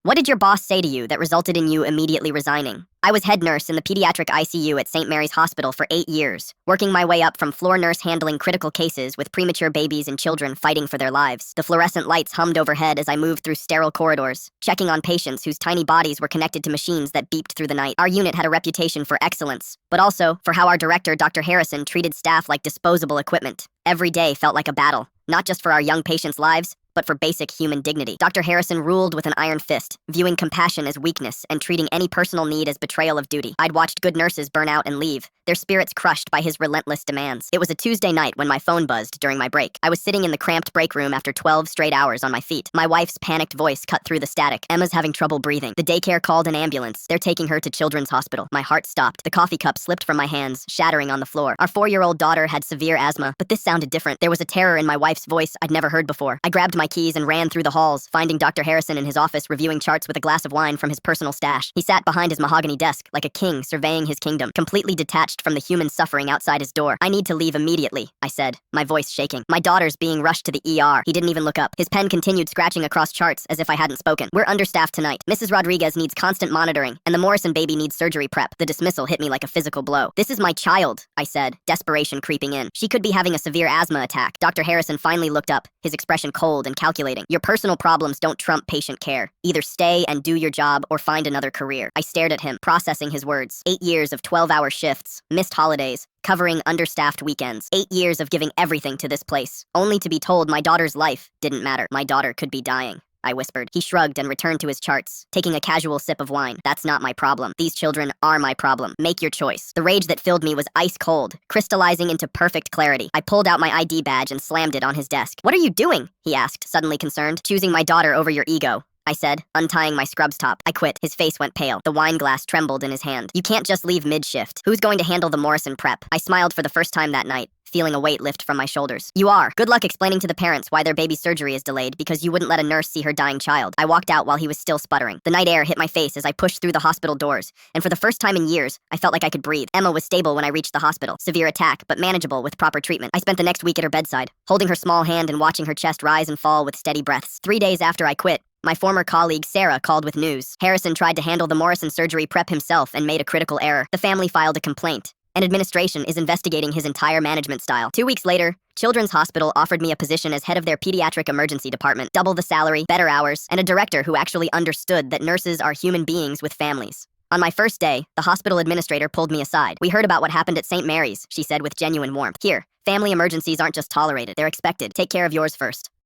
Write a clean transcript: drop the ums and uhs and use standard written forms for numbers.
What did your boss say to you that resulted in you immediately resigning? I was head nurse in the pediatric ICU at St. Mary's Hospital for 8 years, working my way up from floor nurse handling critical cases with premature babies and children fighting for their lives. The fluorescent lights hummed overhead as I moved through sterile corridors, checking on patients whose tiny bodies were connected to machines that beeped through the night. Our unit had a reputation for excellence, but also for how our director, Dr. Harrison, treated staff like disposable equipment. Every day felt like a battle, not just for our young patients' lives, but for basic human dignity. Dr. Harrison ruled with an iron fist, viewing compassion as weakness and treating any personal need as betrayal of duty. I'd watched good nurses burn out and leave, their spirits crushed by his relentless demands. It was a Tuesday night when my phone buzzed during my break. I was sitting in the cramped break room after 12 straight hours on my feet. My wife's panicked voice cut through the static. Emma's having trouble breathing. The daycare called an ambulance. They're taking her to Children's Hospital. My heart stopped. The coffee cup slipped from my hands, shattering on the floor. Our 4-year-old daughter had severe asthma, but this sounded different. There was a terror in my wife's voice I'd never heard before. I grabbed my keys and ran through the halls, finding Dr. Harrison in his office reviewing charts with a glass of wine from his personal stash. He sat behind his mahogany desk like a king surveying his kingdom, completely detached from the human suffering outside his door. "I need to leave immediately," I said, my voice shaking. "My daughter's being rushed to the ER." He didn't even look up. His pen continued scratching across charts as if I hadn't spoken. "We're understaffed tonight. Mrs. Rodriguez needs constant monitoring, and the Morrison baby needs surgery prep." The dismissal hit me like a physical blow. "This is my child," I said, desperation creeping in. "She could be having a severe asthma attack." Dr. Harrison finally looked up, his expression cold and calculating. "Your personal problems don't trump patient care. Either stay and do your job or find another career." I stared at him, processing his words. 8 years of 12-hour shifts, missed holidays, covering understaffed weekends. 8 years of giving everything to this place, only to be told my daughter's life didn't matter. My daughter could be dying, I whispered. He shrugged and returned to his charts, taking a casual sip of wine. "That's not my problem. These children are my problem. Make your choice." The rage that filled me was ice cold, crystallizing into perfect clarity. I pulled out my ID badge and slammed it on his desk. "What are you doing?" he asked, suddenly concerned. "Choosing my daughter over your ego," I said, untying my scrubs top. "I quit." His face went pale. The wine glass trembled in his hand. "You can't just leave mid-shift. Who's going to handle the Morrison prep?" I smiled for the first time that night, feeling a weight lift from my shoulders. "You are. Good luck explaining to the parents why their baby's surgery is delayed because you wouldn't let a nurse see her dying child." I walked out while he was still sputtering. The night air hit my face as I pushed through the hospital doors, and for the first time in years, I felt like I could breathe. Emma was stable when I reached the hospital. Severe attack, but manageable with proper treatment. I spent the next week at her bedside, holding her small hand and watching her chest rise and fall with steady breaths. 3 days after I quit, my former colleague Sarah called with news. Harrison tried to handle the Morrison surgery prep himself and made a critical error. The family filed a complaint, and administration is investigating his entire management style. 2 weeks later, Children's Hospital offered me a position as head of their pediatric emergency department, double the salary, better hours, and a director who actually understood that nurses are human beings with families. On my first day, the hospital administrator pulled me aside. "We heard about what happened at St. Mary's," she said with genuine warmth. "Here, family emergencies aren't just tolerated, they're expected. Take care of yours first."